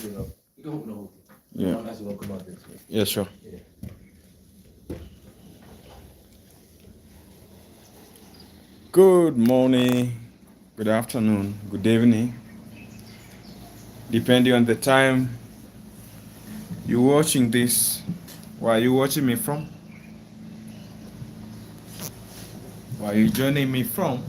Yeah. Yeah, sure. Good morning, good afternoon, good evening, depending on the time you're watching this. Where are you watching me from? Where are you joining me from?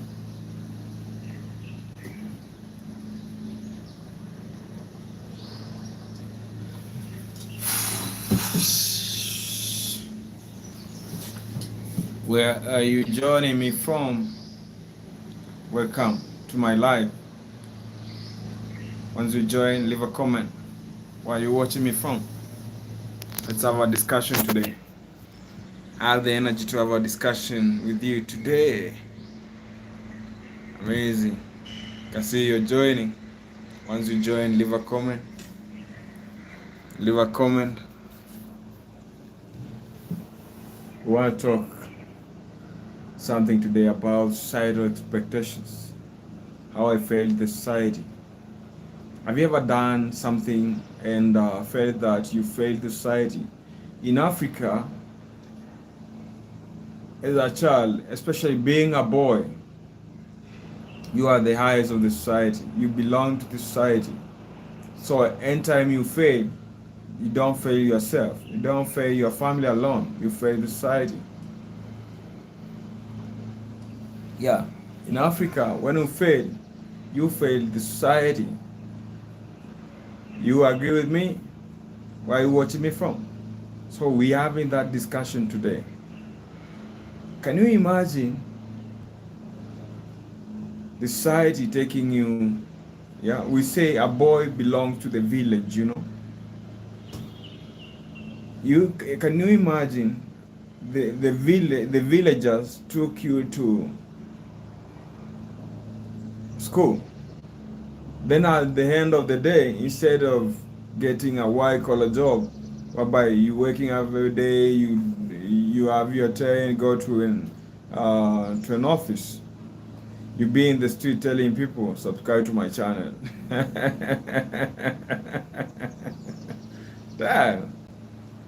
Where are you joining me from? Welcome to my live. Once you join, leave a comment. Where are you watching me from? Let's have a discussion today. I have the energy to have a discussion with you today. Amazing. Can see you're joining. Once you join, leave a comment. Leave a comment. We want to talk something today about societal expectations. How I failed the society. Have you ever done something and felt that you failed the society? In Africa, as a child, especially being a boy, you are the highest of the society. You belong to the society. So anytime you fail, you don't fail yourself. You don't fail your family alone. You fail the society. Yeah. In Africa, when you fail the society. You agree with me? Where are you watching me from? So we having that discussion today. Can you imagine the society taking you? Yeah, we say a boy belongs to the village, you know. Can you imagine the villagers took you to school? Then at the end of the day, instead of getting a white collar job, whereby you working every day, you have your turn, go to an office, you be in the street telling people, subscribe to my channel. Damn.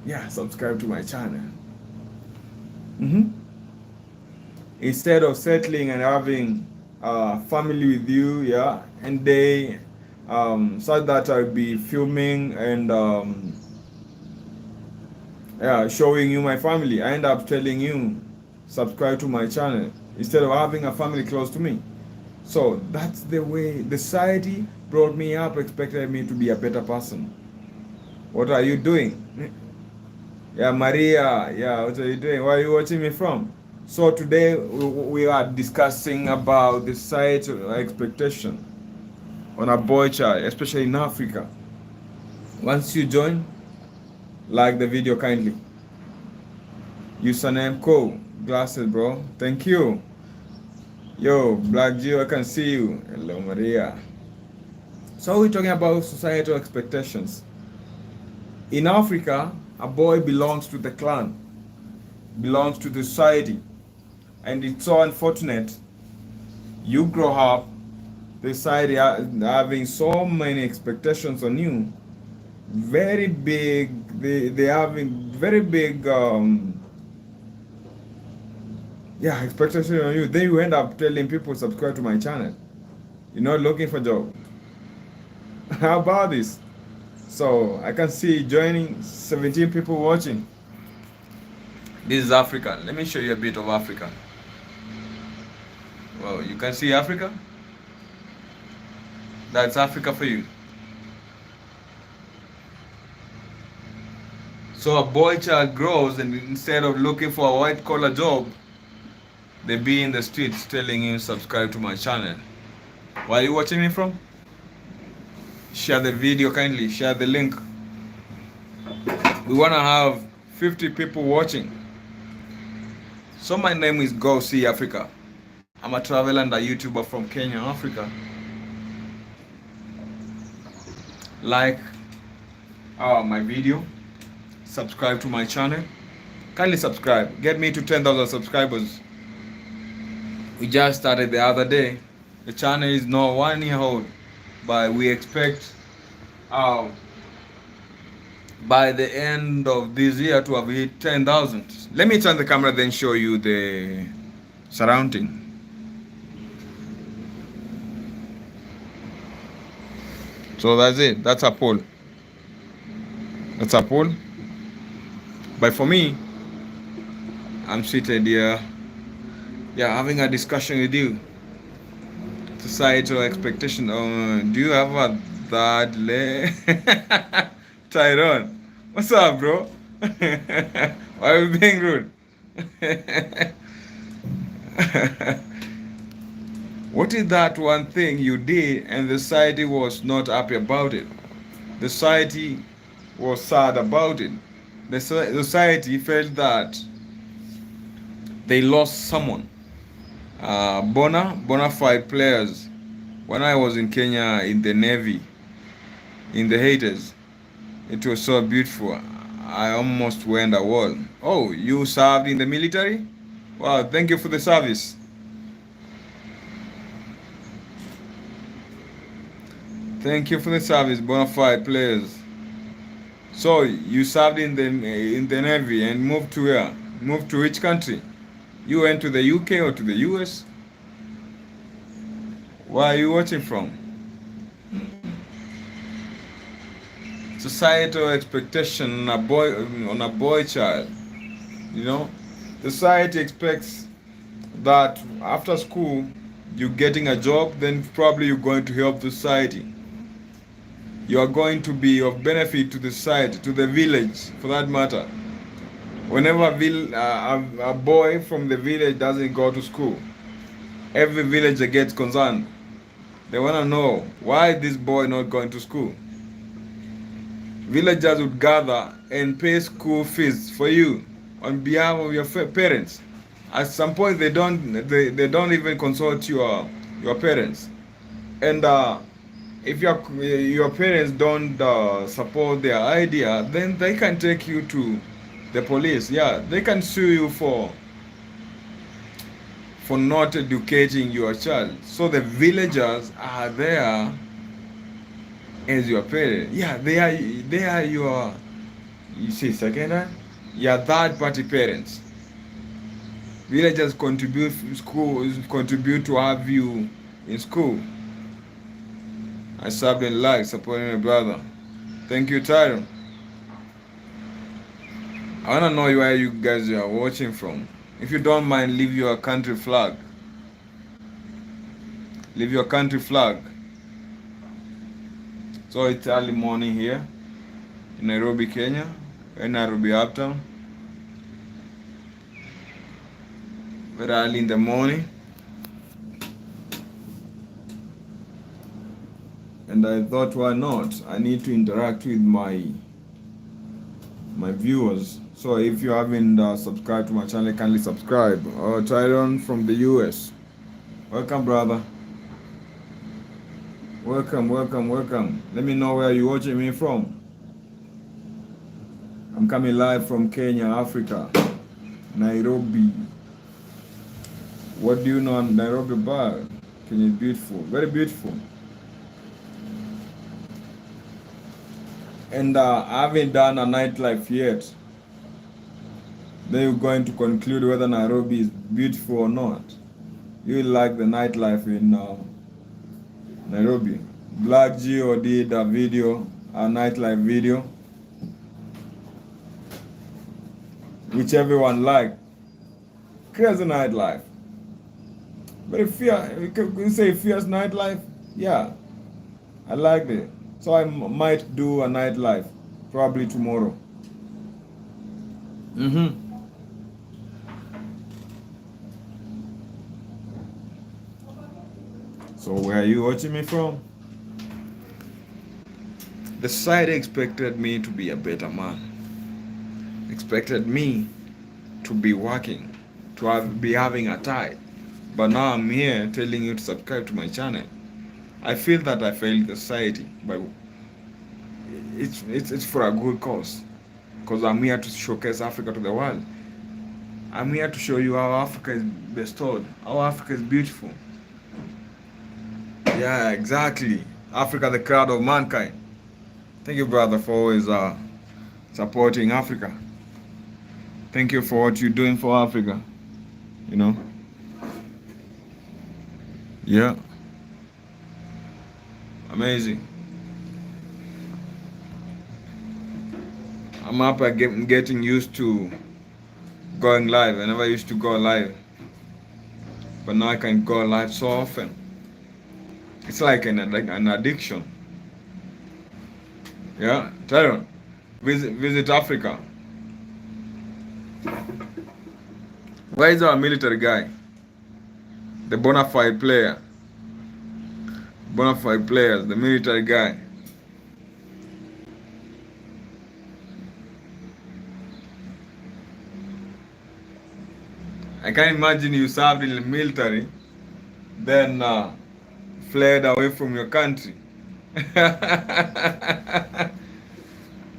Yeah, subscribe to my channel. Instead of settling and having family with you, yeah, and they so that I'll be filming and yeah, showing you my family. I end up telling you, subscribe to my channel instead of having a family close to me. So that's the way the society brought me up, expected me to be a better person. What are you doing? Yeah, Maria, yeah, what are you doing? Where are you watching me from? So today we are discussing about the societal expectation on a boy child, especially in Africa. Once you join, like the video kindly. Username Co. Glasses, bro. Thank you. Yo, Black Geo, I can see you. Hello, Maria. So we're talking about societal expectations. In Africa, a boy belongs to the clan, belongs to the society. And it's so unfortunate. You grow up, the society having so many expectations on you. Very big, they having very big expectations on you. Then you end up telling people subscribe to my channel. You're not looking for job. How about this? So I can see joining 17 people watching. This is Africa. Let me show you a bit of Africa. Well, you can see Africa. That's Africa for you. So a boy child grows, and instead of looking for a white collar job, they be in the streets telling you subscribe to my channel. Where are you watching me from? Share the video kindly, share the link. We want to have 50 people watching. So my name is Go See Africa. I'm a traveler and a YouTuber from Kenya, Africa. Like my video, subscribe to my channel. Kindly subscribe. Get me to 10,000 subscribers. We just started the other day. The channel is not 1 year old, but we expect by the end of this year to have hit 10,000. Let me turn the camera then show you the surrounding. So that's it. That's a poll. That's a poll. But for me, I'm seated here, yeah, having a discussion with you. Societal expectation. Do you have a that Tyrone? What's up, bro? Why are we being rude? What is that one thing you did and the society was not happy about it? The society was sad about it. The society felt that they lost someone. Bona fide players. When I was in Kenya in the Navy, in the 80s, it was so beautiful. I almost went a wall. Oh, you served in the military? Wow, thank you for the service. Thank you for the service, bona fide players. So you served in the Navy and moved to where? Moved to which country? You went to the UK or to the US? Where are you watching from? Societal expectation on a boy child. You know, society expects that after school you're getting a job, then probably you're going to help the society. You are going to be of benefit to the society, to the village, for that matter. Whenever a boy from the village doesn't go to school, every villager gets concerned. They want to know, why is this boy not going to school? Villagers would gather and pay school fees for you on behalf of your parents. At some point, they don't even consult your parents. And if your parents don't support their idea, then they can take you to the police. Yeah, they can sue you for not educating your child. So the villagers are there as your parents. Yeah, they are your, you see, second hand? Yeah, third party parents. Villagers contribute to have you in school. I served in life supporting my brother. Thank you, Tyron. I wanna know where you guys are watching from. If you don't mind, leave your country flag. Leave your country flag. So it's early morning here in Nairobi, Kenya, in Nairobi uptown. Very early in the morning. And I thought, why not? I need to interact with my viewers. So if you haven't subscribed to my channel, kindly subscribe. Tyron from the US. Welcome, brother. Welcome. Let me know where you're watching me from. I'm coming live from Kenya, Africa. Nairobi. What do you know on Nairobi about? Kenya is beautiful. Very beautiful. And I haven't done a nightlife yet. Then you're going to conclude whether Nairobi is beautiful or not. You will like the nightlife in Nairobi. Black Geo did a video, a nightlife video, which everyone liked. Crazy nightlife. But if you say fierce nightlife, yeah, I liked it. So I might do a nightlife, probably tomorrow. So where are you watching me from? The society expected me to be a better man. Expected me to be working, to be having a tie. But now I'm here telling you to subscribe to my channel. I feel that I failed the society, but it's for a good cause. Because I'm here to showcase Africa to the world. I'm here to show you how Africa is bestowed, how Africa is beautiful. Yeah, exactly. Africa, the crown of mankind. Thank you, brother, for always supporting Africa. Thank you for what you're doing for Africa. You know? Yeah. Amazing. I'm up again getting used to going live. I never used to go live. But now I can go live so often. It's like an addiction. Yeah, Tyron, visit Africa. Where is our military guy? The bona fide player. Bona fide players, the military guy. I can't imagine you served in the military, then fled away from your country.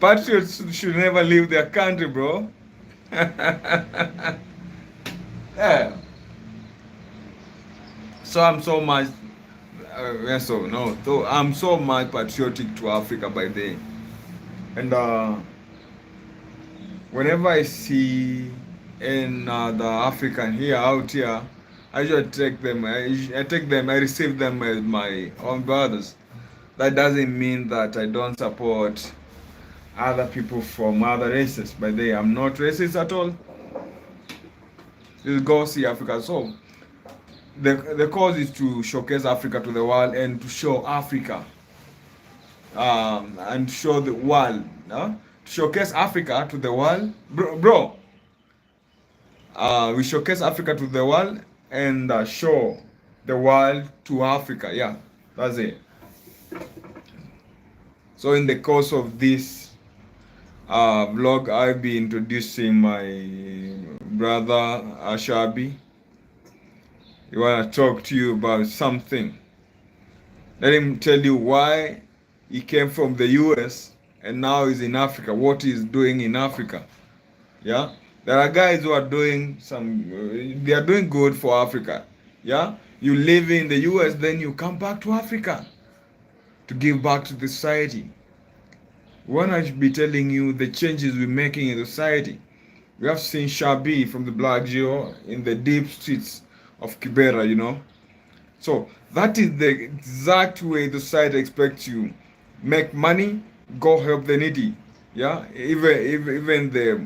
Patriots should never leave their country, bro. Yeah. So I'm so much, I'm so much patriotic to Africa by day, and whenever I see the African here out here, I just take them. I receive them as my own brothers. That doesn't mean that I don't support other people from other races. By the way, I'm not racist at all. Just go see Africa. So the cause is to showcase Africa to the world and to show Africa and show the world. To showcase Africa to the world, bro. We showcase Africa to the world and show the world to Africa. Yeah, that's it. So in the course of this vlog, I'll be introducing my brother Ashabi. He wanna talk to you about something. Let him tell you why he came from the US and now he's in Africa, what he's doing in Africa. Yeah, there are guys who are doing they are doing good for Africa. Yeah, you live in the US, then you come back to Africa to give back to the society. We want to be telling you the changes we're making in society. We have seen Shabi from the Black Geo in the deep streets of Kibera, you know. So that is the exact way the society expects you. Make money, go help the needy. Yeah, even the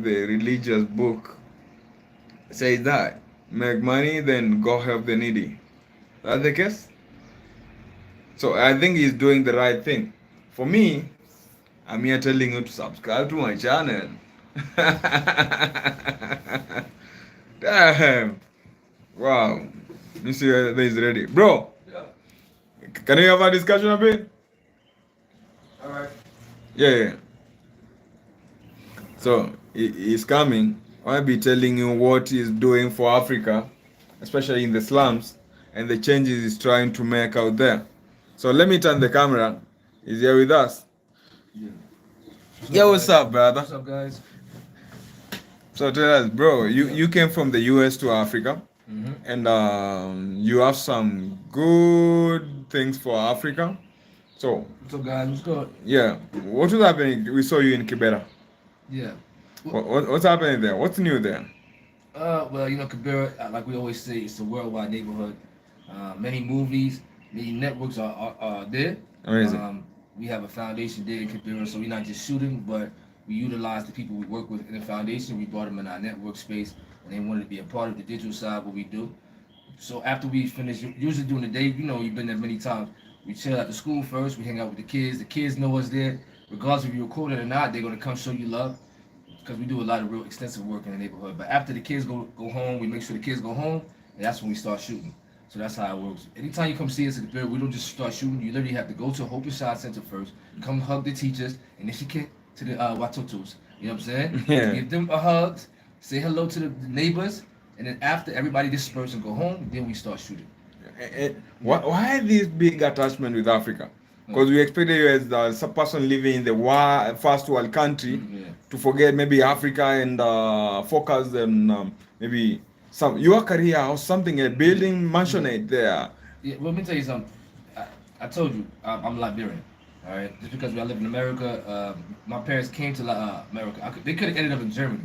religious book says that. Make money, then go help the needy. That's the case. So I think he's doing the right thing. For me, I'm here telling you to subscribe to my channel. Damn. Wow. Mr. is ready. Bro, yeah. Can we have a discussion a bit? Alright. Yeah. So, he's coming. I'll be telling you what he's doing for Africa, especially in the slums, and the changes he's trying to make out there. So let me turn the camera. He's here with us. Yeah. What's up, brother? What's up, guys? So tell us, bro, you came from the US to Africa, and you have some good things for Africa. So what's up, guys? What's good? Yeah, what was happening? We saw you in Kibera. Yeah. What's happening there? What's new there? Well, you know, Kibera, like we always say, it's a worldwide neighborhood. Many movies, many networks are there. Amazing. We have a foundation there in Kibera, so we're not just shooting, but we utilize the people we work with in the foundation. We brought them in our network space, and they wanted to be a part of the digital side of what we do. So after we finish, usually during the day, you know, you've been there many times. We chill at the school first. We hang out with the kids. The kids know us there. Regardless if you record it or not, they're gonna come show you love because we do a lot of real extensive work in the neighborhood. But after the kids go home, we make sure the kids go home, and that's when we start shooting. So that's how it works. Anytime you come see us at the fair, we don't just start shooting. You literally have to go to Hope and Shot Center first, come hug the teachers, and then she get to the Watotos. You know what I'm saying? Yeah. Give them a hug, say hello to the neighbors, and then after everybody disperse and go home, then we start shooting. Why this big attachment with Africa? Because we expected you as the person living in the first world country to forget maybe Africa and focus on maybe your career or something, a building mansionate there. Yeah, well, let me tell you something. I told you, I'm Liberian. All right, just because I live in America, my parents came to America. They could have ended up in Germany.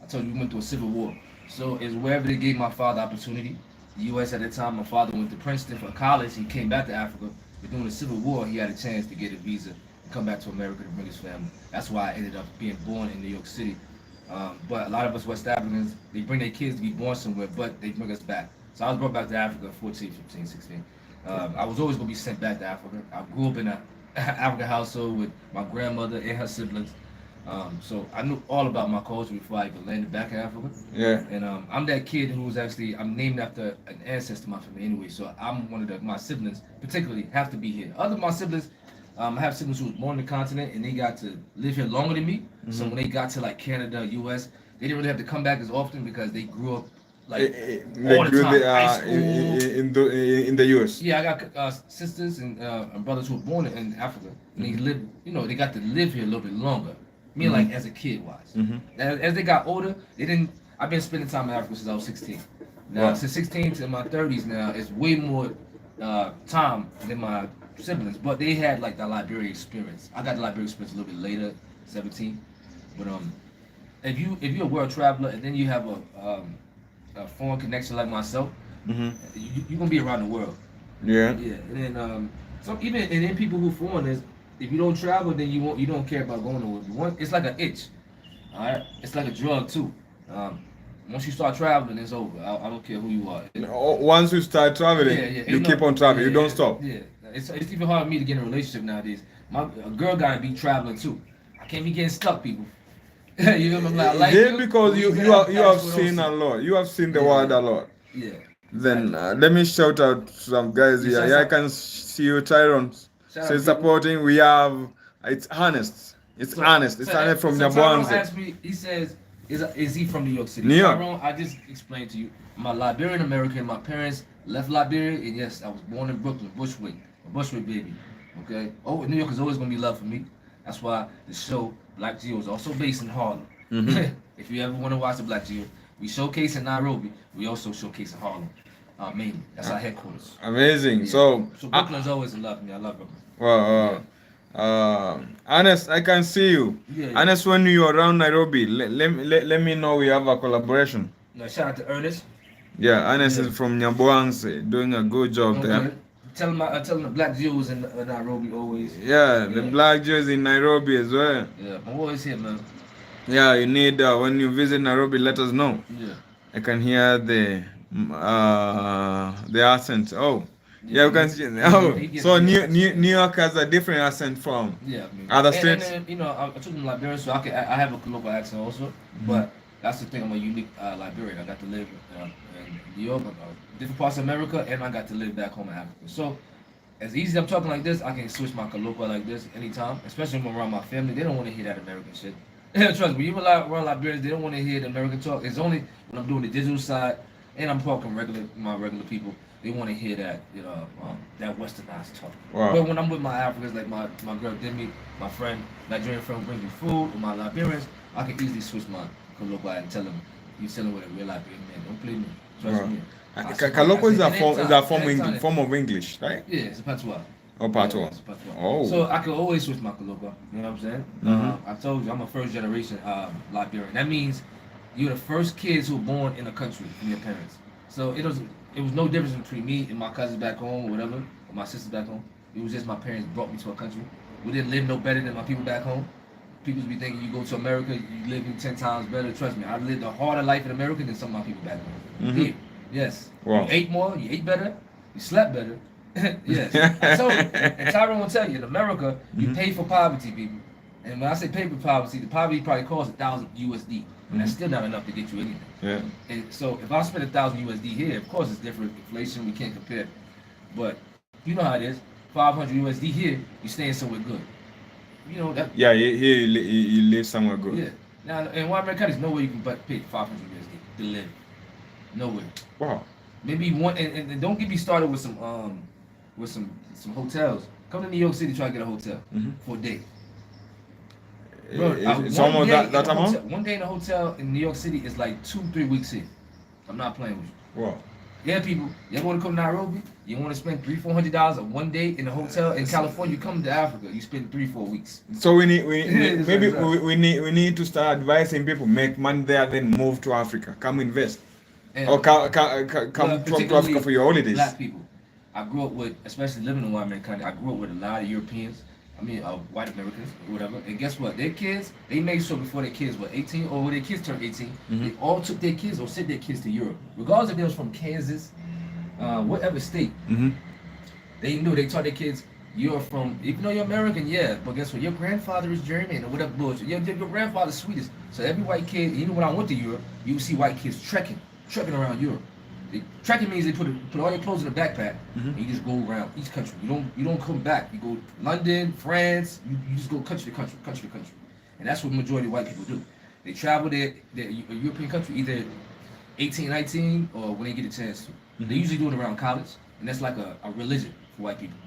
I told you we went through a civil war. So it's wherever they gave my father opportunity. The U.S. at the time, my father went to Princeton for college. He came back to Africa. But during the Civil War, he had a chance to get a visa and come back to America to bring his family. That's why I ended up being born in New York City. But a lot of us West Africans, they bring their kids to be born somewhere, but they bring us back. So I was brought back to Africa at 14, 15, 16. I was always going to be sent back to Africa. I grew up in an African household with my grandmother and her siblings. So I knew all about my culture before I even landed back in Africa. Yeah. And I'm that kid who's actually, I'm named after an ancestor of my family anyway. So I'm one of my siblings, particularly, have to be here. Other my siblings, I have siblings who was born on the continent and they got to live here longer than me. Mm-hmm. So when they got to like Canada, US, they didn't really have to come back as often because they grew up like all the time. High school. In the US. Yeah, I got sisters and brothers who were born in Africa. And they lived, they got to live here a little bit longer. Me, like as a kid wise. As they got older, they didn't. I've been spending time in Africa since I was 16. Now, since 16 to my 30s now, it's way more time than my siblings. But they had like the Liberia experience. I got the Liberia experience a little bit later, 17. But if you're a world traveler and then you have a foreign connection like myself, you're gonna be around the world. Yeah. Yeah, and then and then people who foreigners. If you don't travel, then you don't care about going nowhere. It's like an itch, all right. It's like a drug too. Once you start traveling, it's over. I don't care who you are. Once you start traveling, you keep on traveling. You don't stop. Yeah, it's even hard for me to get in a relationship nowadays. A girl gotta be traveling too. I can't be getting stuck, people. You know what I'm like? Yeah, because you have seen a lot. You have seen the world a lot. Yeah. Then let me shout out some guys here. Yeah, I can see you, Tyrone. So supporting, we have, it's honest. It's honest. It's honest from the Tyrone asked me, he says, is he from New York City? New York. Tyrone, I just explained to you, I'm a Liberian American. My parents left Liberia, and yes, I was born in Brooklyn, Bushwick, a Bushwick baby. Okay? Oh, New York is always going to be love for me. That's why the show Black Geo is also based in Harlem. If you ever want to watch the Black Geo, we showcase in Nairobi. We also showcase in Harlem. Mainly. That's our headquarters. Amazing. Yeah. So Brooklyn's always in love with me. I love Brooklyn. Well, Ernest, I can see you. Yeah. Ernest, when you're around Nairobi, let me know we have a collaboration. No, shout out to Ernest. Yeah, Ernest is from Nyaboangse, doing a good job there. Tell him the Black Jews in Nairobi always. Yeah, the Black Jews in Nairobi as well. Yeah, I'm always here, man. Yeah, you need when you visit Nairobi, let us know. Yeah. I can hear the accent. Oh, yeah, you can see. Oh, so New York has a different accent from other states. And I took them Liberian, so I have a local accent also. But that's the thing. I'm a unique Liberian. I got to live in New York, different parts of America, and I got to live back home in Africa. So as easy as I'm talking like this, I can switch my colloquial like this anytime. Especially when I'm around my family, they don't want to hear that American shit. Trust me, when you're around Liberians, they don't want to hear the American talk. It's only when I'm doing the digital side and I'm talking my regular people, they want to hear that, that westernized talk. Wow. But when I'm with my Africans, like my girl Demi, my friend, Nigerian friend brings me food, or my Liberians, I can easily switch my colloquial and tell them, you're selling with a real Liberian man. Don't play me. Trust me. Kaloko is a form of English, right? Yeah, it's a patois. Oh, patois. Yeah, oh. So I can always switch my colloquial. You know what I'm saying? I told you I'm a first generation Liberian. That means you're the first kids who were born in a country from your parents. So it was no difference between me and my cousins back home or whatever, or my sisters back home. It was just my parents brought me to a country. We didn't live no better than my people back home. People be thinking you go to America, you live 10 times better. Trust me, I lived a harder life in America than some of my people back home. Here, yes. Wow. You ate more, you ate better, you slept better. Yes. I told you, and Tyrone will tell you, in America, you pay for poverty, people. And when I say pay for poverty, the poverty probably costs $1,000 USD. And that's still not enough to get you anything. Yeah. And so if I spend $1,000 USD here, of course it's different. Inflation, we can't compare. But you know how it is. 500 USD here, you're staying somewhere good. You know that. Yeah, here you live somewhere good. Yeah. Now in white America, there's no way you can pay 500 USD to live. Nowhere. Wow. Maybe one, and don't get me started with some hotels. Come to New York City, try to get a hotel for a day. Bro, it's almost that amount? One day in a hotel in New York City is like 2-3 weeks here. I'm not playing with you. Wow. Yeah, people, you want to come to Nairobi? You want to spend $300-400 a one day in a hotel in California? You come to Africa, you spend 3-4 weeks. So we need maybe Exactly. we need to start advising people make money there, then move to Africa, come invest, or And come to Africa particularly for your holidays. black people. I grew up with, especially living in white man country, I grew up with a lot of Europeans. I mean, white Americans or whatever. And guess what? Their kids, they made sure before their kids were 18 or when their kids turned 18, they all took their kids or sent their kids to Europe, regardless if they was from Kansas, whatever state. They knew they taught their kids. You're from, even though you're American, yeah, but guess what? Your grandfather is German or whatever bullshit. Your grandfather's Swedish. So every white kid, even when I went to Europe, you would see white kids trekking around Europe. Trekking means they put all your clothes in a backpack and you just go around each country. You don't come back. You go London, France. You just go country to country, and that's what majority of white people do. They travel their European country either 18, 19, or when they get a chance to. They usually do it around college, and that's like a religion for white people.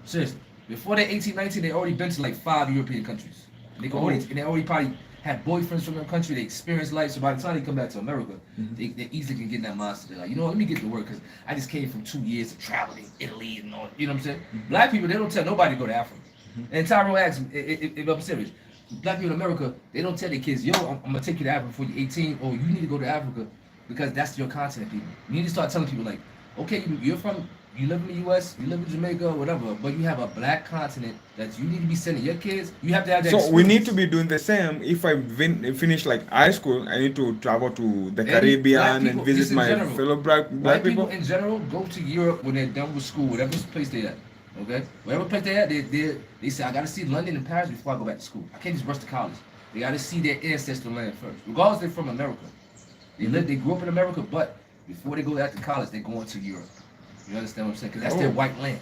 Seriously, before they're 18, 19, they already been to like 5 European countries. And they already probably had boyfriends from their country. They experienced life. So by the time they come back to America, they easily can get in that mindset. They're like, you know what, let me get to work because I just came from 2 years of traveling Italy and all. You know what I'm saying? Black people, they don't tell nobody to go to Africa. And Tyrone asks if I'm serious. Black people in America, they don't tell their kids, yo, I'm gonna take you to Africa before you're 18, or you need to go to Africa because that's your continent, people. You need to start telling people like, okay, you live in the U.S., you live in Jamaica, or whatever, but you have a black continent that you need to be sending your kids. You have to have that. So we need to be doing the same. If I finish like high school, I need to travel to the Caribbean and visit my fellow black people. In general go to Europe when they're done with school, whatever place they're at. Okay, wherever place they're at, they say I gotta see London and Paris before I go back to school. I can't just rush to college. They gotta see their ancestor land first, regardless they're from America. They grew up in America, but before they go out to college, they're going to Europe. You understand what I'm saying? Because that's their white land.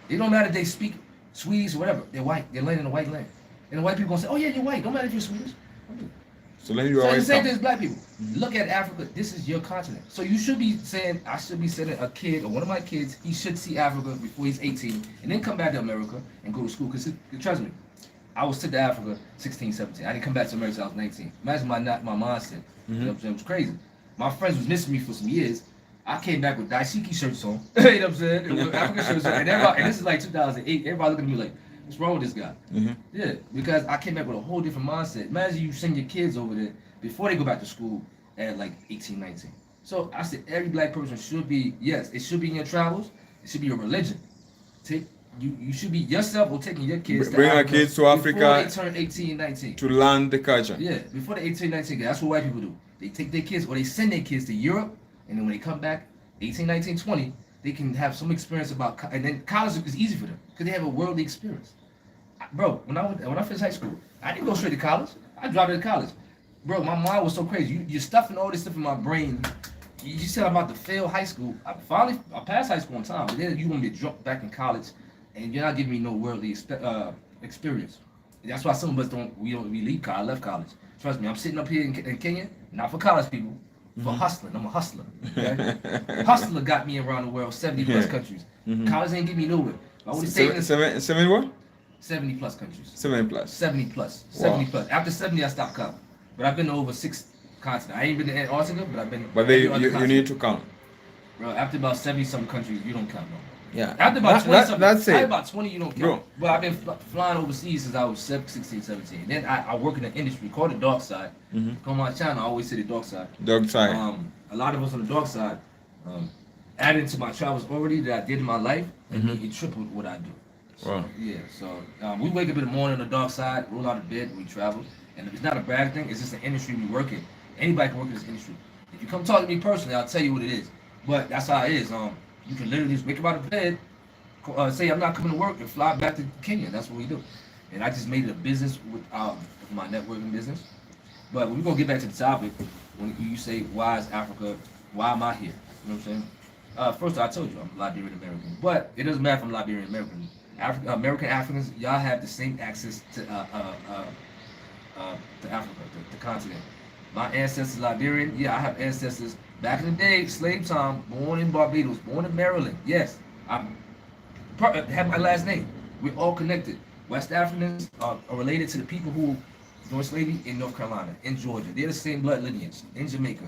It don't matter if they speak Swedish or whatever. They're white. They're landing in a white land. And the white people gonna say, oh yeah, you're white. Don't matter if you're Swedish. So then you so always the same thing as black people. Look at Africa. This is your continent. So you should be saying, I should be sending a kid or one of my kids, he should see Africa before he's 18 and then come back to America and go to school. Because trust me, I was sent to Africa 16, 17. I didn't come back to America until I was 19. Imagine my mindset. You know what I'm saying? It was crazy. My friends was missing me for some years. I came back with daishiki shirts on. You know what I'm saying? With African shirts on. And this is like 2008. Everybody looking at me like, what's wrong with this guy? Yeah, because I came back with a whole different mindset. Imagine you send your kids over there before they go back to school at like 18, 19. So I said every black person should be, yes, it should be in your travels. It should be your religion. You should be yourself or taking your kids bring our kids to Africa before they turn 18, 19. to learn the culture. Yeah, before they 18, 19. That's what white people do. They take their kids or they send their kids to Europe, and then when they come back, 18, 19, 20, they can have some experience about, and then college is easy for them because they have a worldly experience. Bro, when I finished high school, I didn't go straight to college. I dropped out of college. Bro, my mind was so crazy. You're stuffing all this stuff in my brain. You said I'm about to fail high school. I passed high school on time, but then you want me to drop back in college, and you're not giving me no worldly experience. That's why some of us we leave college, left college. Trust me, I'm sitting up here in Kenya, not for college people, for hustling. I'm a hustler. Okay? Hustler got me around the world, 70 plus countries. College ain't get me nowhere. I would say 7 what? 70 plus countries. 7 plus. 70 plus. Wow. 70 plus. After 70, I stopped counting. But I've been to over 6 continents. I ain't been to Antarctica, but I've been. But you need to count. Bro, after about 70 some countries, you don't count no more. Yeah. After about 20 that's it. After about 20, you don't count. Bro. But I've been flying overseas since I was 16, 17. Then I work in an industry called the dark side. Come on my channel, I always say the dark side. Dark side. A lot of us on the dark side, adding to my travels already that I did in my life, and it tripled what I do. So, Wow. Yeah, so we wake up in the morning on the dark side, roll out of bed, we travel. And it's not a bad thing, it's just an industry we work in. Anybody can work in this industry. If you come talk to me personally, I'll tell you what it is. But that's how it is. You can literally just wake up out of bed, say I'm not coming to work, and fly back to Kenya. That's what we do. And I just made it a business with my networking business. But we're going to get back to the topic. When you say, why is Africa, why am I here? You know what I'm saying? First, I told you I'm Liberian American. But it doesn't matter if I'm Liberian American. American Africans, y'all have the same access to Africa, the continent. My ancestors Liberian. Yeah, I have ancestors back in the day, slave time, born in Barbados, born in Maryland. Yes, I have my last name. We're all connected. West Africans are related to the people who joined slavery in North Carolina, in Georgia. They're the same blood lineage. In Jamaica.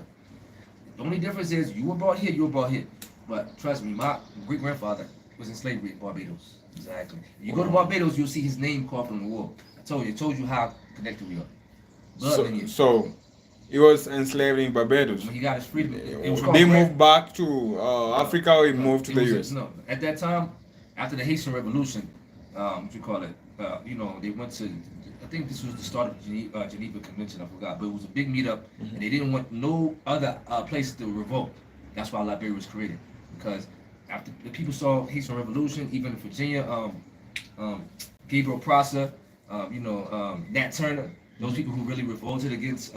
The only difference is you were brought here, you were brought here. But trust me, my great grandfather was in slavery in Barbados. Exactly. You go to Barbados, you'll see his name carved on the wall. It told you how connected we are. Blood lineage. So he was enslaved in Barbados. When he got his freedom, it was They moved back to Africa, or he moved to the US? No, at that time, after the Haitian Revolution, what you call it? They went to. I think this was the start of Geneva Convention. I forgot, but it was a big meetup, and they didn't want no other place to revolt. That's why Liberia was created, because after the people saw Haitian Revolution, even in Virginia, Gabriel Prosser, Nat Turner, those people who really revolted against,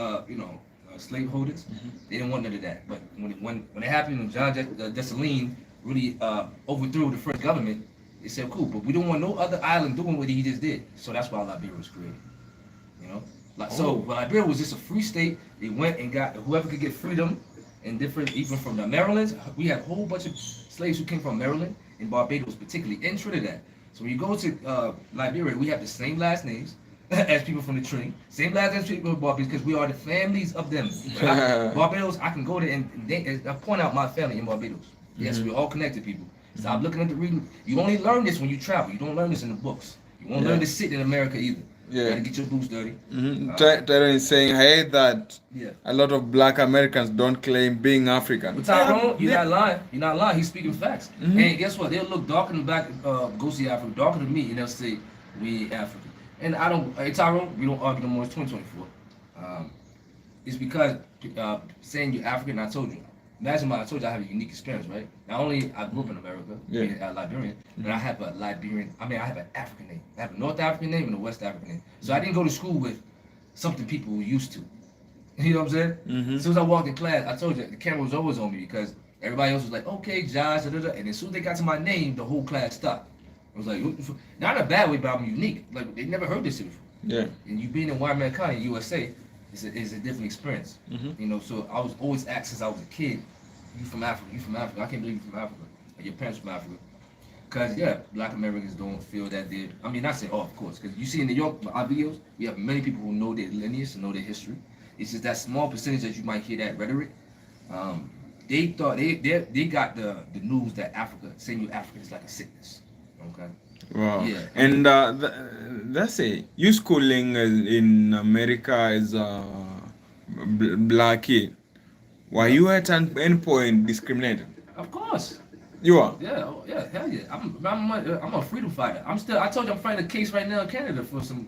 slaveholders, they didn't want none of that. But when it happened, when John Dessalines really overthrew the French government, they said, cool, but we don't want no other island doing what he just did. So that's why Liberia was created. So Liberia was just a free state. They went and got whoever could get freedom, and different, even from the Marylands. We had a whole bunch of slaves who came from Maryland and Barbados, particularly in Trinidad. So when you go to Liberia, we have the same last names as people from the Trini, same last names as people from Barbados, because we are the families of them. Barbados, I can go there and point out my family in Barbados. Yes, we're all connected people. Stop looking at the reading. You only learn this when you travel. You don't learn this in the books. You won't learn this sitting in America either. You gotta get your boots dirty. Tyrone is saying, I hate that a lot of black Americans don't claim being African. But Tyrone, you're not lying. You're not lying. He's speaking facts. And guess what? They'll look darker than black, go see Africa, darker than me, and they'll say, we ain't African. And I don't, hey Tyrone, we don't argue no more. It's 2024. It's because saying you're African, I told you. Imagine I told you I have a unique experience, right? Not only I grew up in America, being a Liberian, but I have I have an African name. I have a North African name and a West African name. So I didn't go to school with something people were used to. You know what I'm saying? As soon as I walked in class, I told you, the camera was always on me because everybody else was like, okay, Josh, and as soon as they got to my name, the whole class stopped. I was like, not in a bad way, but I'm unique. Like, they never heard this before. Yeah. And you being in Wyoming County, USA, is a different experience. So I was always asked since I was a kid, you from Africa, you from Africa. I can't believe you from Africa. Or your parents from Africa. Because, black Americans don't feel that they're, not saying, of course, because you see in New York, our videos, we have many people who know their lineage and know their history. It's just that small percentage that you might hear that rhetoric. They thought, they got the news that Africa, saying you're African is like a sickness. Okay? Wow. Yeah. And that's it. You schooling in America as a black kid. Were you at any point discriminated? Of course. You are? Yeah, hell yeah. I'm a freedom fighter. I told you I'm fighting a case right now in Canada for some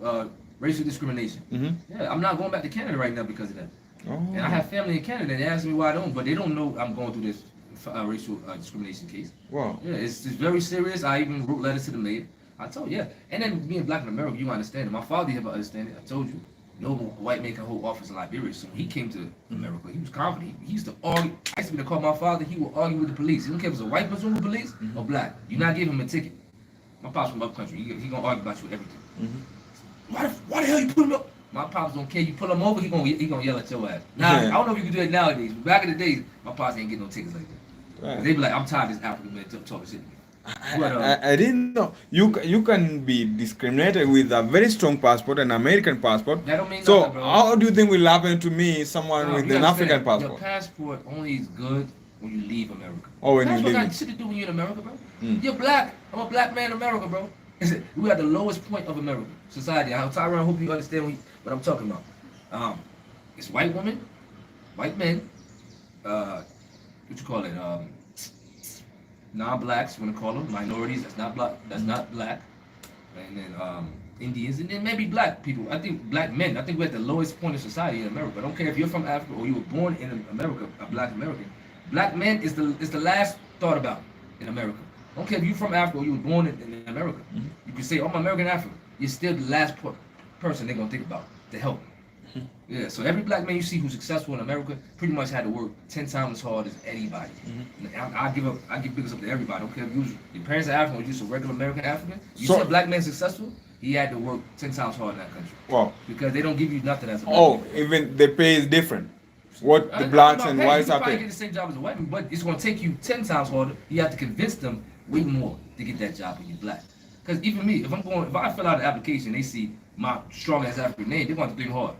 racial discrimination. Yeah, I'm not going back to Canada right now because of that. And I have family in Canada and they ask me why I don't, but they don't know I'm going through this racial discrimination case. Wow. Yeah, it's very serious. I even wrote letters to the mayor. I told and then being black in America, you understand it. My father never understand it. I told you. No white man can hold office in Liberia. So when he came to America, he was confident. He used to argue. I used to be to call my father. He would argue with the police. He don't care if it's a white person with the police or black. You not give him a ticket. My pop's from up country. He gonna argue about you with everything. Why the hell you put him up? My pops don't care. You pull him over, he gonna yell at your ass. Now I don't know if you can do it nowadays, but back in the days, my pops ain't getting no tickets like that. Right. They be like, I'm tired of this African man talking shit to me. I didn't know you can be discriminated with a very strong passport, an American passport. That don't mean so nothing, bro. How do you think will happen to me, someone with an African passport? Your passport only is good when you leave America. Oh, when you leave. Passport got shit to do when you're in America, bro. You're black. I'm a black man in America, bro. We are the lowest point of America society. Tyrone, I hope you understand what I'm talking about. It's white women, white men. What you call it? Non-blacks, you want to call them minorities. That's not black, and then Indians, and then maybe black people. I think black men. I think we're at the lowest point of society in America. I don't care if you're from Africa or you were born in America, a black American. Black men is the last thought about in America. I don't care if you're from Africa or you were born in America. You can say, "Oh, I'm American African." You're still the last person they're gonna think about to help. Yeah, so every black man you see who's successful in America pretty much had to work 10 times as hard as anybody. I give biggest up to everybody. I don't care if your parents are African or you're just a regular American African. You see a black man successful, he had to work 10 times harder in that country. Wow. Because they don't give you nothing as a black man. Even the pay is different. What the blacks and whites are paid. You probably paid. get the same job as a white man, but it's going to take you 10 times harder. You have to convince them way more to get that job when you're black. Because even me, if I fill out an application, they see my strong ass African name, they're going to think hard.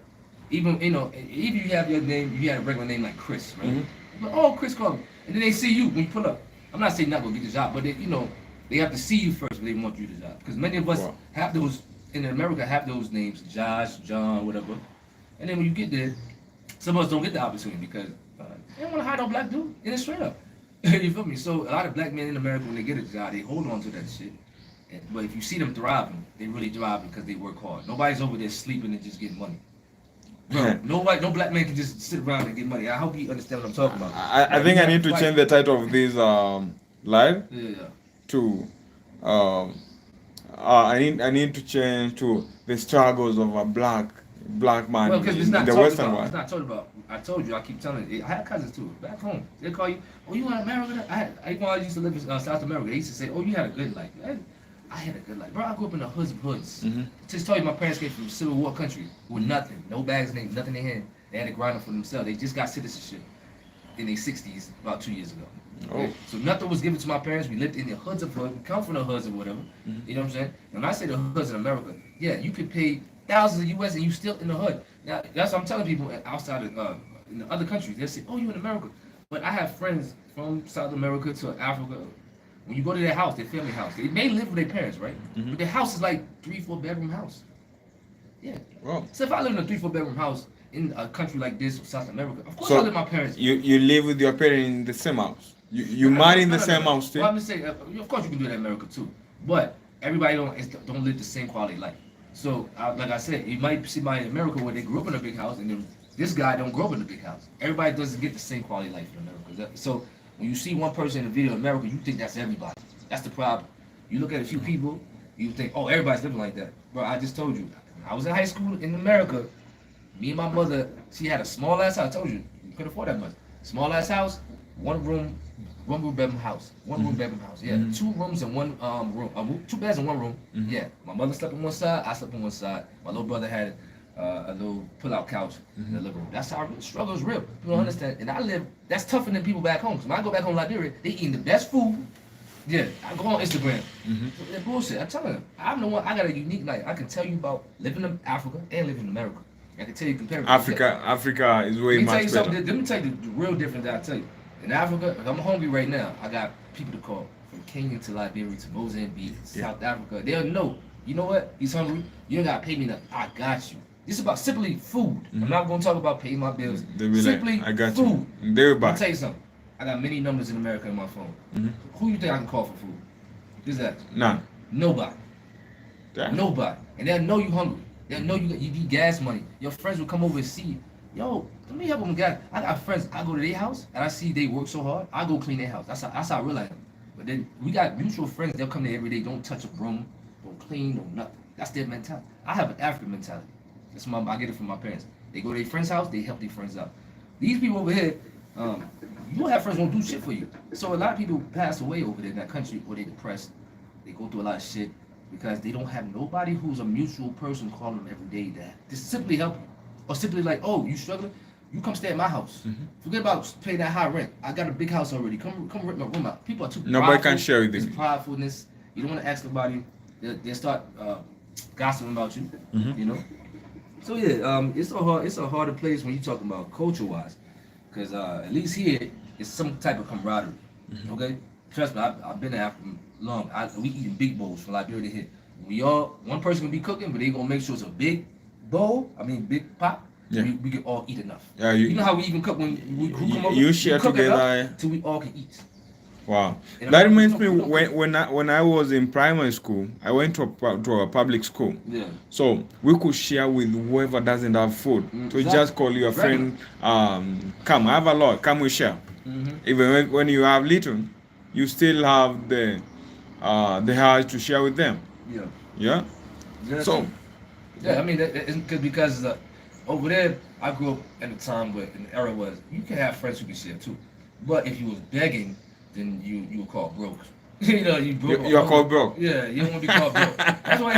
Even if you have your name, you had a regular name like Chris, right? Like, oh, Chris Carter. And then they see you when you pull up. I'm not saying not gonna get the job, but they, they have to see you first when they want you the job. Because many of us Wow. have those in America have those names, Josh, John, whatever. And then when you get there, some of us don't get the opportunity because they don't want to hire no black dude. And it's straight up. You feel me? So a lot of black men in America, when they get a job, they hold on to that shit. But if you see them thriving, they really thriving because they work hard. Nobody's over there sleeping and just getting money. Bro, no black man can just sit around and get money. I hope you understand what I'm talking about. I think I need to change the title of this live Yeah. to I need to change to the struggles of a black man Well, because it's in not the talked Western about. world. It's not talked about. I told you. I keep telling you. I had cousins too. Back home, they call you. Oh, you in America? I used to live in South America. They used to say, "Oh, you had a good life." I had a good life, bro. I grew up in the hoods of hoods. Mm-hmm. Just told you, my parents came from a Civil War country with nothing, no bags, nothing in hand. They had to grind up for themselves. They just got citizenship in their 60s about 2 years ago. Okay? Oh. So nothing was given to my parents. We lived in the hoods of hoods. We come from the hoods or whatever. Mm-hmm. You know what I'm saying? And when I say the hoods in America, yeah, you could pay thousands of US and you still in the hood. Now that's what I'm telling people outside of in the other countries. They say, "Oh, you in America?" But I have friends from South America to Africa. When you go to their house, their family house, they may live with their parents, right? Mm-hmm. But their house is like 3-4 bedroom house. Yeah. Wow. So if I live in a 3-4 bedroom house in a country like this, South America, of course So I live with my parents. you live with your parents in the same house. You marry in the same house too. Well, I'm just saying, of course you can do that in America too, but everybody don't live the same quality life. So, like I said, you might see my in America where they grew up in a big house, and then this guy don't grow up in a big house. Everybody doesn't get the same quality life in America. So when you see one person in a video in America, you think that's everybody. That's the problem. You look at a few people, you think, oh, everybody's living like that. Bro, I just told you, when I was in high school in America, me and my mother, she had a small ass house. I told you, you couldn't afford that much. Small ass house, one room bedroom house. One room bedroom house. Yeah. 2 rooms and one room. 2 beds and 1 room. Yeah. My mother slept on one side, I slept on one side. My little brother had a little pull-out couch in the living room. That's how the struggle is real. People don't understand. And that's tougher than people back home. Because when I go back home to Liberia, they eating the best food. Yeah, I go on Instagram. That bullshit. I'm telling them, I'm the one. I got a unique life. I can tell you about living in Africa and living in America. I can tell you comparing. Africa is way much better. Let me tell you the real difference that I tell you. In Africa, if I'm hungry right now, I got people to call from Kenya to Liberia to Mozambique, South Africa. They'll know. You know what? He's hungry. You don't gotta pay me nothing. I got you. This is about simply food. I'm not gonna talk about paying my bills. They'll be Simply like, I got food. you. They'll I'll buy. tell you something. I got many numbers in America in my phone. Who you think I can call for food? Who's that? None. Nobody. Damn. Nobody. And they'll know you hungry. They'll know you need gas money. Your friends will come over and see you. Yo, let me help them, guys. I got friends. I go to their house and I see they work so hard. I go clean their house. That's how I realize them. But then we got mutual friends. They'll come there every day. Don't touch a broom. Don't clean. Don't nothing. That's their mentality. I have an African mentality. That's I get it from my parents. They go to their friend's house. They help their friends out. These people over here, you don't have friends who won't do shit for you. So a lot of people pass away over there in that country, or they depressed. They go through a lot of shit because they don't have nobody who's a mutual person calling them every day that just simply help you. Or simply like, oh, you struggling? You come stay at my house. Forget about paying that high rent. I got a big house already. Come rent my room out. People are too Nobody can share with It's you. pridefulness. You don't want to ask nobody. They'll start gossiping about you. You know. So yeah, it's a harder place when you talking about culture wise, because at least here it's some type of camaraderie. Okay, trust me, I've been to Africa long. We eating big bowls from Liberia to here. One person can be cooking, but they gonna make sure it's a big bowl. I mean, big pot. Yeah. We can all eat enough. Yeah, you know how we even cook when who come over? You share we cook together. enough till we all can eat. Wow. And That reminds me we don't- when I was in primary school, I went to a public school. Yeah. So we could share with whoever doesn't have food. So you Exactly. just call your friend, come, I have a lot, come we share. Even when you have little, you still have the heart to share with them. Yeah. Yeah? Yeah, So, yeah, I mean, it's good because over there, I grew up in a time where an era was you can have friends who can share too, but if you was begging, then you were called broke. You know, you broke. you're called broke. Yeah, you don't want to be called broke. That's why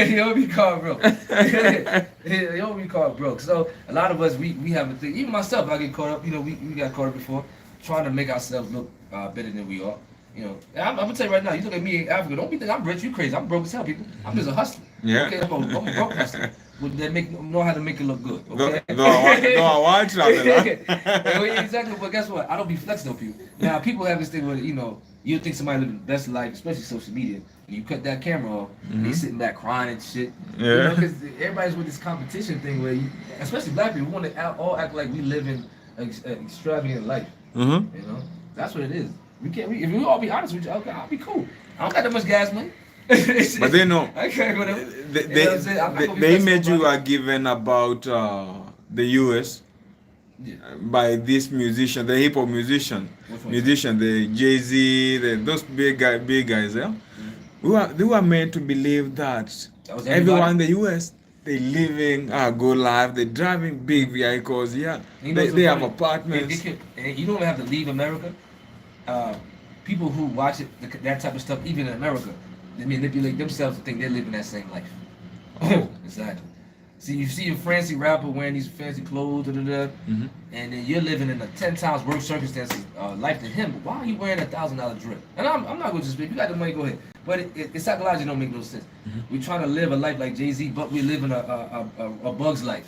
you don't want to be called broke. You don't want to be called broke. So a lot of us, we have a thing. Even myself, I get caught up. You know, we got caught up before, trying to make ourselves look better than we are. You know, and I'm gonna tell you right now. You look at me in Africa. Don't be thinking I'm rich. You crazy. I'm broke as hell, people. I'm just a hustler. Yeah. Okay, I'm a broke hustler. They know how to make it look good. Okay. No, I want travel. Yeah, exactly. But guess what? I don't be flexing on people. Now people have this thing where you think somebody living the best life, especially social media. And you cut that camera off, and they sitting back crying and shit. Yeah. Because everybody's with this competition thing where, especially black people, want to all act like we live in an extravagant life. Mm-hmm. That's what it is. If we all be honest with you, okay, I'll be cool. I don't got that much gas money. But they know. I can't go there. The image you are given about the US by this musician, the hip hop musician, the Jay-Z, those big guys, yeah. They were made to believe that everyone in the US they living a good life, they driving big vehicles, yeah. They have apartments. You don't have to leave America. People who watch that type of stuff, even in America, they manipulate themselves to think they're living that same life. Oh. Exactly. See, you see a fancy rapper wearing these fancy clothes, and then you're living in a 10 times worse circumstances life than him. But why are you wearing $1,000 drip? And I'm not going to speak. You got the money, go ahead. But it psychologically don't make no sense. We're trying to live a life like Jay-Z, but we're living a Bug's life.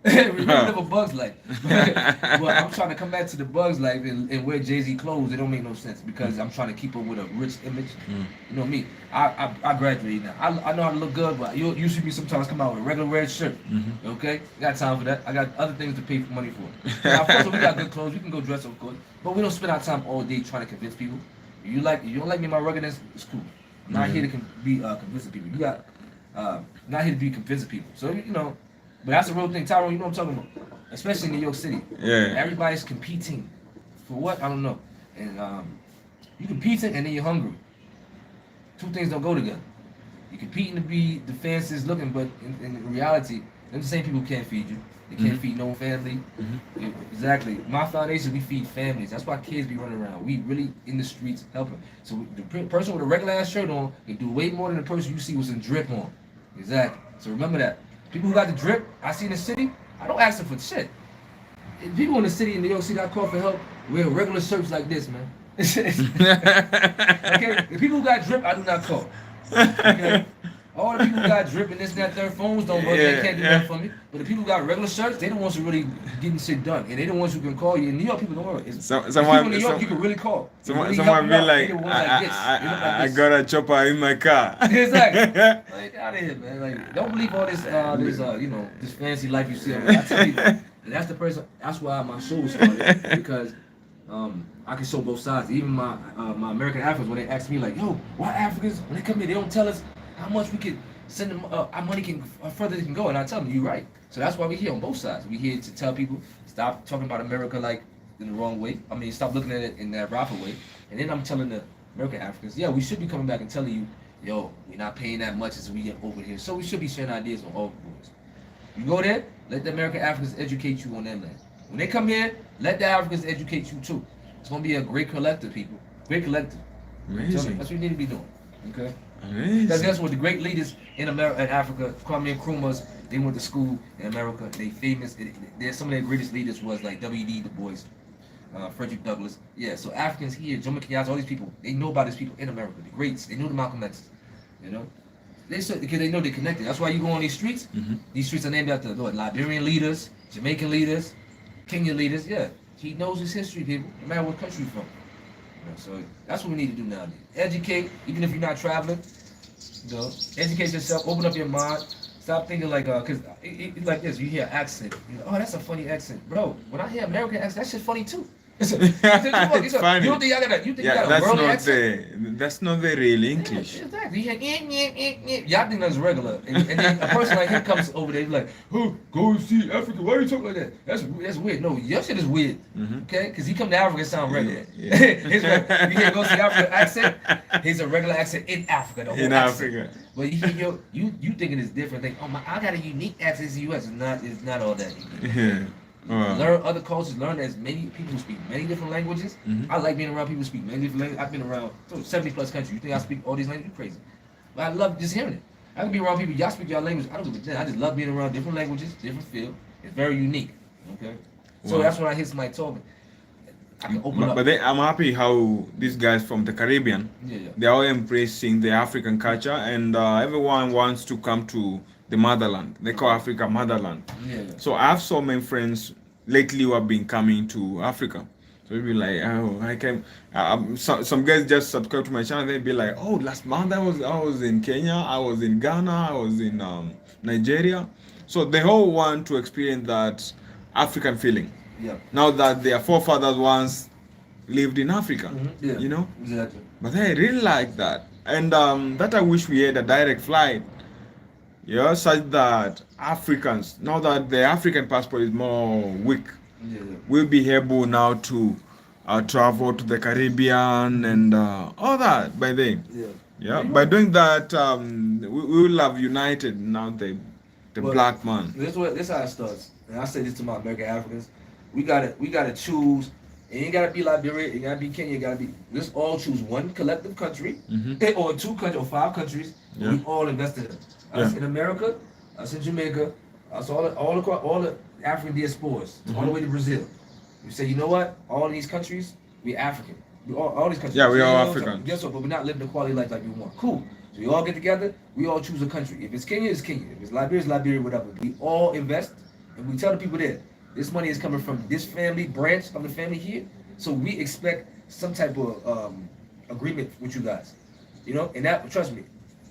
We live a Bug's life. But I'm trying to come back to the Bug's life and wear Jay-Z clothes. It don't make no sense because I'm trying to keep up with a rich image. You know me. I graduated now. I know how to look good, but you see me sometimes come out with a regular red shirt. Okay? Got time for that. I got other things to pay for money for. Now, of course, we got good clothes. We can go dress up good. But we don't spend our time all day trying to convince people. If you don't like me in my ruggedness, it's cool. I'm not here to be convincing people. Not here to be convincing people. So, but that's the real thing. Tyrone, you know what I'm talking about? Especially in New York City. Yeah. Everybody's competing. For what? I don't know. And you're competing and then you're hungry. Two things don't go together. You're competing to be the fanciest looking, but in reality, them same people can't feed you. They can't feed no family. Exactly. My foundation, we feed families. That's why kids be running around. We really in the streets helping. So the person with a regular ass shirt on can do way more than the person you see with some drip on. Exactly. So remember that. People who got the drip, I see in the city, I don't ask them for shit. People in the city, in New York City, I call for help, wear regular shirts like this, man. Okay? The people who got drip, I do not call. Okay? All the people who got drip and this and that, their phones don't work, they can't do that for me. But the people who got regular shirts, they the ones who really getting shit done. And they the ones who can call you. In New York, people don't worry. People in New York, you can really call. Someone be like, I got a chopper in my car. Exactly. Like, out of here, man. Like, don't believe all this, this fancy life you see. I tell you, that's the person. That's why my show started, because I can show both sides. Even my American Africans, when they ask me like, yo, why Africans when they come here, they don't tell us how much we could send them, our money can further they can go, and I tell them, you're right. So that's why we're here on both sides. We're here to tell people, stop talking about America like in the wrong way. I mean, stop looking at it in that rapper way. And then I'm telling the American Africans, yeah, we should be coming back and telling you, yo, we're not paying that much as we get over here. So we should be sharing ideas on all boards. You go there, let the American Africans educate you on their land. When they come here, let the Africans educate you too. It's gonna be a great collective, people. Great collective. Amazing. That's what you need to be doing. Okay. Amazing. That's what the great leaders in America, in Africa, Kwame Nkrumah's, they went to school in America. They famous. Some of their greatest leaders was like W.D. Du Bois, Frederick Douglass. Yeah. So Africans here, Jomo Kenyatta, all these people, they know about these people in America. The greats. They knew the Malcolm X's. Because they know they're connected. That's why you go on these streets. These streets are named after Liberian leaders, Jamaican leaders, Kenyan leaders. Yeah. He knows his history, people, no matter what country you're from. So that's what we need to do nowadays. Educate, even if you're not traveling. Educate yourself, open up your mind. Stop thinking like, cause it's like this. You hear accent. Oh, that's a funny accent, bro. When I hear American accent, that shit's funny too. It's funny. You think I got a, you think I got a worldly accent? That's not the real English. Yeah, exactly. You hear, y'all think that's regular, and then a person like him comes over there, like, oh, go see Africa. Why are you talking like that? That's weird. No, your shit is weird. Okay, because he come to Africa, it sound regular. You hear go see Africa accent. He's a regular accent in Africa. The whole in accent. Africa. But you thinking it's different. Think, oh I got a unique accent in the U.S. It's not all that. Yeah. Learn other cultures. Learn as many people who speak many different languages. I like being around people who speak many different languages. I've been around 70 plus countries. You think I speak all these languages? You're crazy. But I love just hearing it. I can be around people. Y'all speak y'all language. I don't give a damn. I just love being around different languages, different feel. It's very unique. Okay. So that's when I hear somebody talking. I can open up. But I'm happy how these guys from the Caribbean, they're all embracing the African culture, and everyone wants to come to the motherland. They call Africa motherland. Yeah. So I have so many friends lately who have been coming to Africa. So they'll be like, oh, I can. Some guys just subscribe to my channel. They'll be like, oh, last month I was in Kenya, I was in Ghana, I was in Nigeria. So they all want to experience that African feeling. Yeah. Now that their forefathers once lived in Africa, Yeah. you know. Exactly. But I really like that, and that I wish we had a direct flight. Yeah, such that Africans, now that the African passport is more weak, Yeah. will be able now to travel to the Caribbean and all that by then. Yeah. Yeah, by doing that, we will have united now the But black man. This how it starts. And I say this to my American Africans. We gotta choose. It ain't gotta be Liberia, it gotta be Kenya, it gotta be, let's all choose one collective country, or 2 countries or 5 countries, Yeah. we all invested in. Us Yeah. in America, us in Jamaica, us all across all the African diasporas, all the way to Brazil. We say, you know what? All of these countries, we African. We all these countries. Yeah, we all You know, Africans. Guess what? But we're not living the quality life like we want. Cool. So we all get together, we all choose a country. If it's Kenya, it's Kenya. If it's Liberia, it's Liberia, whatever. We all invest, and we tell the people there, this money is coming from this family branch of the family here. So we expect some type of agreement with you guys. You know, and that, trust me,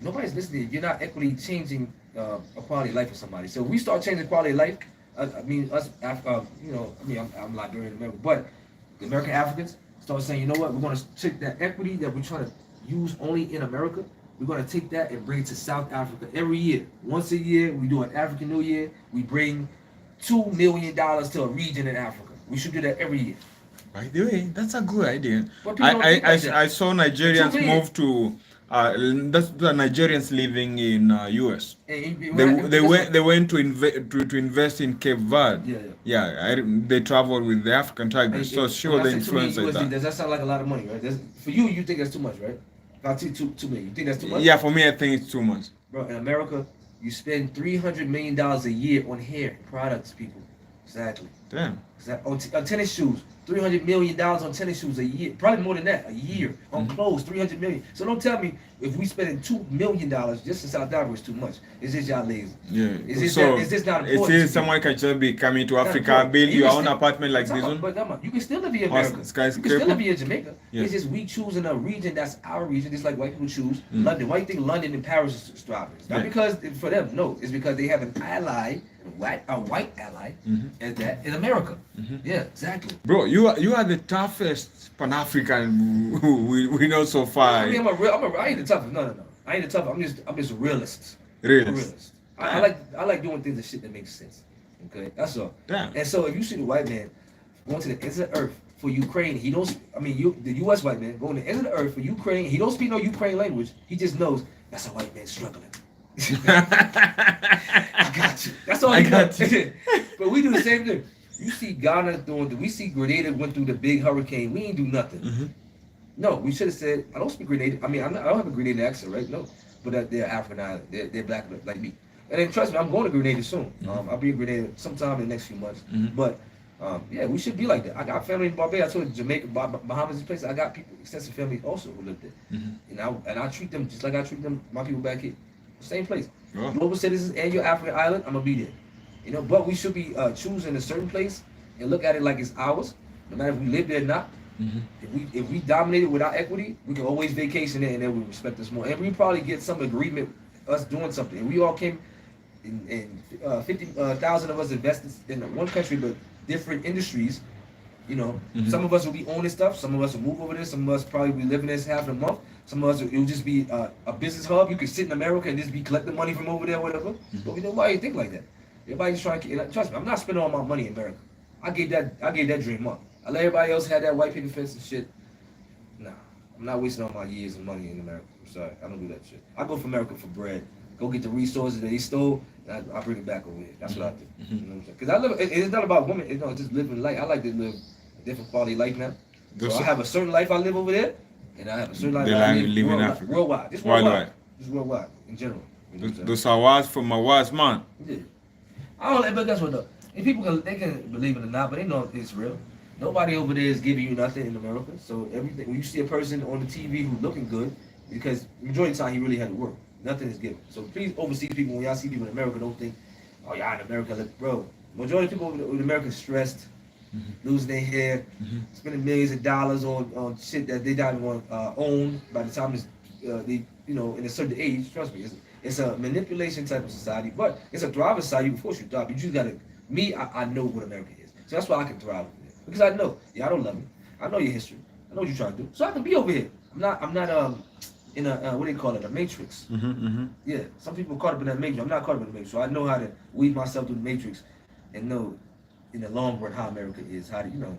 nobody's listening. If you're not equally changing a quality of life for somebody. So if we start changing quality of life, I mean, us, you know, I mean, I'm Liberian American, but the American Africans start saying, you know what, we're going to take that equity that we're trying to use only in America, we're going to take that and bring it to South Africa every year. Once a year, we do an African New Year, we bring $2 million to a region in Africa. We should do that every year. By the way, that's a good idea. But people don't think like that. I saw Nigerians 2 million. move to that's the Nigerians living in US. And They went to invest in Cape Verde. Yeah. They traveled with the African tigers. So sure, the influence like that. Does that sound like a lot of money, right? For you think that's too much, right? I'll take 2 million. You think that's too much? Yeah, for me, I think it's too much. Bro, in America, you spend $300 million a year on hair products, people. Exactly. Damn. On tennis shoes, $300 million on tennis shoes a year. Probably more than that, a year. On clothes, $300 million. So don't tell me if we spending $2 million just in South Africa is too much. Is this y'all lazy? Yeah. Is this not it important? is someone can just be coming to Africa, build your own apartment like this one. But you can still live in America. You can still live in Jamaica. Yeah. It's just we choosing a region that's our region, just like white people choose London. Why do you think London and Paris is thriving? It's not because for them, no. It's because they have an ally, a white ally, as that in America. Yeah, exactly. Bro, you are the toughest Pan-African we know so far. I mean, I ain't the toughest. No. I ain't the toughest. I'm just a realist. Realist. I like doing things that shit that makes sense. Okay, that's all. Damn. And so if you see the white man going to the ends of the earth for Ukraine, he don't. I mean, the U.S. white man going to the ends of the earth for Ukraine. He don't speak no Ukraine language. He just knows that's a white man struggling. I got you. That's all. I got you. But we do the same thing. You see Ghana doing. We see Grenada went through the big hurricane. We ain't do nothing. No, we should have said, I don't speak Grenadian. I mean, I don't have a Grenadian accent, right? No. But they're African Island. They're black like me. And then trust me, I'm going to Grenada soon. I'll be in Grenada sometime in the next few months. But yeah, we should be like that. I got family in Barbados. I told you, Jamaica, Bahamas, this place. I got people, extensive family also who live there. And I treat them just like I treat them, my people back here. Same place. Oh. Global citizens and your African island, I'm going to be there. You know, but we should be choosing a certain place and look at it like it's ours, no matter if we live there or not. If we dominate it without equity, we can always vacation there and then we respect us more. And we probably get some agreement us doing something. And we all came in 50,000 of us invested in one country, but different industries. You know, some of us will be owning stuff. Some of us will move over there. Some of us probably be living this half a month. Some of us it will just be a business hub. You could sit in America and just be collecting money from over there, whatever. But we nobody think like that. Everybody's trying to trust me. I'm not spending all my money in America. I gave that dream up. I let everybody else have that white picket fence and shit. Nah, I'm not wasting all my years and money in America. I'm sorry, I don't do that shit. I go for America for bread. Go get the resources that they stole, and I bring it back over here. That's what I do. You know what I'm saying? Because I live. It's not about women. It's not just living life. I like to live a different quality life now. So I have a certain life I live over there, and I have a certain life I live in Africa. Worldwide. Just worldwide. Just worldwide in general. You know Those are words from my wise man. Yeah. I don't. But guess what though? And people can believe it or not, but they know it's real. Nobody over there is giving you nothing in America. So everything when you see a person on the TV who's looking good, because majority of the time he really had to work. Nothing is given. So please, overseas people, when y'all see people in America, don't think, oh, y'all in America, look, bro. Majority of people in America are stressed, losing their hair, spending millions of dollars on shit that they don't want own by the time it's they in a certain age. Trust me, it's a manipulation type of society, but it's a thriving society. You can force you to thrive. You just gotta. I know what America is, so that's why I can thrive over there because I know y'all don't love me. I know your history. I know what you're trying to do, so I can be over here. I'm not in a what do you call it, a matrix. Yeah, some people are caught up in that matrix. I'm not caught up in the matrix, so I know how to weave myself through the matrix and know in the long run how America is, how to so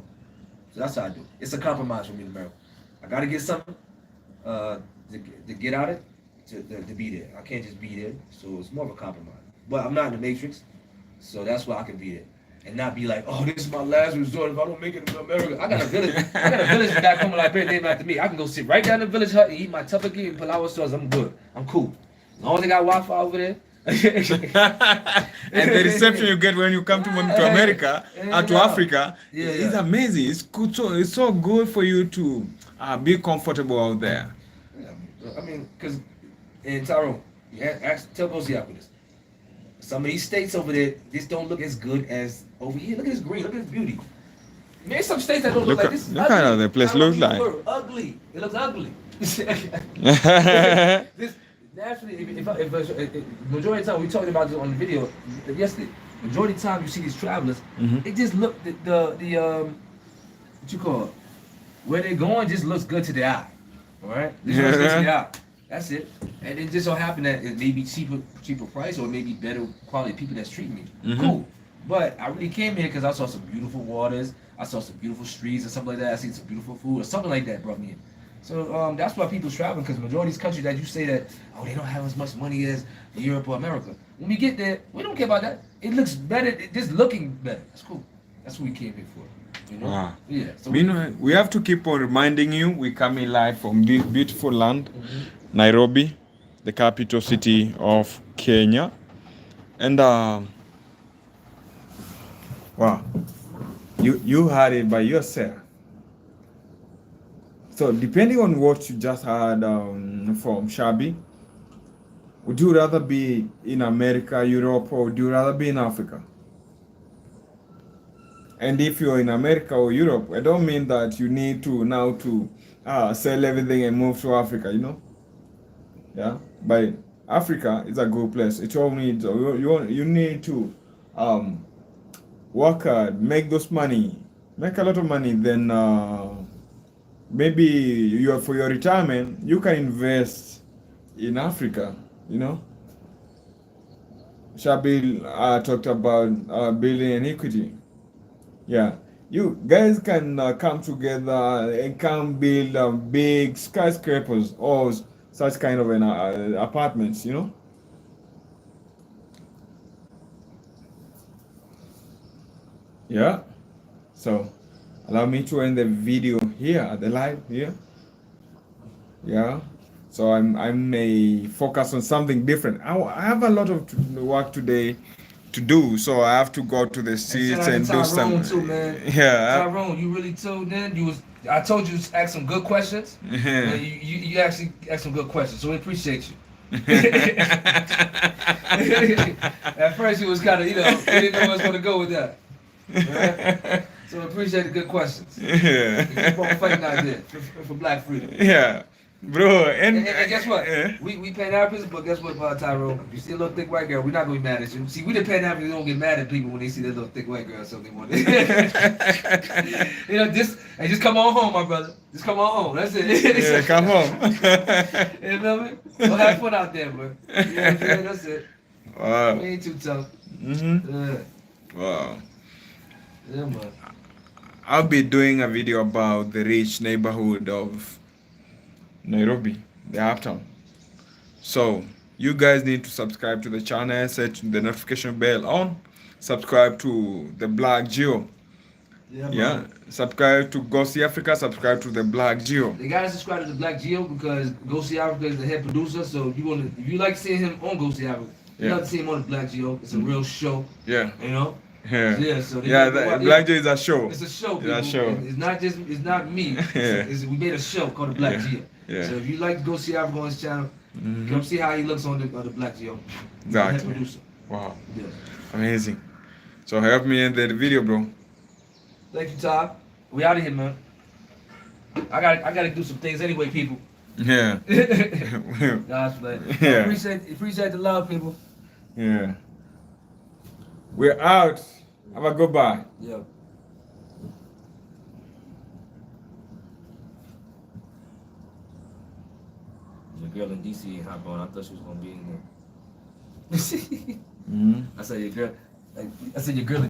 that's how I do. It's a compromise for me in America. I gotta get something to get out it to be there. I can't just be there, so it's more of a compromise. But I'm not in the matrix, so that's why I can be there. And not be like, oh, this is my last resort. If I don't make it in America, I got a village. I got a village back home in Liberia named after me. I can go sit right down in the village hut and eat my tupperware and palawa sauce. I'm good. I'm cool. As long as they got Wi-Fi over there. And the reception you get when you come to America, to Africa, is amazing. It's good. It's so good for you to be comfortable out there. Yeah, I mean, because in Tyrone, tell Gosiaco this. Some of these states over there, this don't look as good as over here. Look at this green. Look at this beauty. There's some states that don't look like this. Look how the place looks like. Ugly. It looks ugly. This naturally, if majority of the time we talking about this on the video yesterday. Majority of the time you see these travelers, it just look the what you call it, where they're going just looks good to the eye. All right, this looks good to the eye. That's it. And it just so happened that it may be cheaper price or maybe better quality people that's treating me. Cool. But I really came here because I saw some beautiful waters, I saw some beautiful streets and something like that. I seen some beautiful food or something like that brought me in. So that's why people's traveling, because majority of these countries that you say that, oh, they don't have as much money as Europe or America. When we get there, we don't care about that. It looks better, just looking better. That's cool. That's what we came here for. You know? Wow. Yeah. So we have to keep on reminding you, we're coming live from this beautiful land, Nairobi, the capital city of Kenya. And wow, you heard it by yourself. So depending on what you just heard from Shabi, would you rather be in America, Europe, or would you rather be in Africa? And if you're in America or Europe, I don't mean that you need to now to sell everything and move to Africa, Yeah, but Africa is a good place. It all needs you need to work hard, make those money, make a lot of money. Then maybe for your retirement, you can invest in Africa. Shabil talked about building an equity. Yeah, you guys can come together and come build big skyscrapers or such kind of an apartments, Yeah. So allow me to end the video here, the live here. Yeah. So I may focus on something different. I have a lot of work today to do, so I have to go to the streets and do some. Too, man. Yeah. Tyrone, you really tuned in. I told you to ask some good questions. Yeah. You actually asked some good questions, so we appreciate you. At first, it was kind of we didn't know where I was going to go with that. Right? So we appreciate the good questions. Yeah. Keep on fighting out there for Black freedom. Yeah. Bro, and guess what? We Pan Africans, but guess what, Tyrone? If you see a little thick white girl, we're not gonna be mad at you. See, we the Pan Africans don't get mad at people when they see that little thick white girl, so they want it. Just come on home, my brother. Just come on home. That's it. Yeah, come home. You know what I mean? So have fun out there, bro. You know what I'm saying? That's it. Wow. We ain't too tough. Wow. Yeah, man. I'll be doing a video about the rich neighborhood of Nairobi, the uptown. So you guys need to subscribe to the channel, set the notification bell on, subscribe to the Black Geo. Yeah. Subscribe to Go See Africa, subscribe to the Black Geo. They gotta subscribe to the Black Geo because Go See Africa is the head producer. So if you like seeing him on Go See Africa, you like to see him on the Black Geo. It's a real show. Yeah. Yeah. So Black Geo is a show. It's a show. It's a show. It's not me. We made a show called the Black Geo. Yeah. So if you like to Go See Africa on his channel, Come see how he looks on the Black Yo. He's the head Exactly. producer. Wow. Yeah. Amazing. So help me end the video, bro. Thank you, Todd. We out of here, man. I gotta do some things anyway, people. Yeah. Gosh, man. Yeah. Appreciate the love, people. Yeah. We're out. Have a goodbye. Yeah. Your girl in DC ain't hop on. I thought she was gonna be in here. Mm-hmm. I said your girl. I said your girl.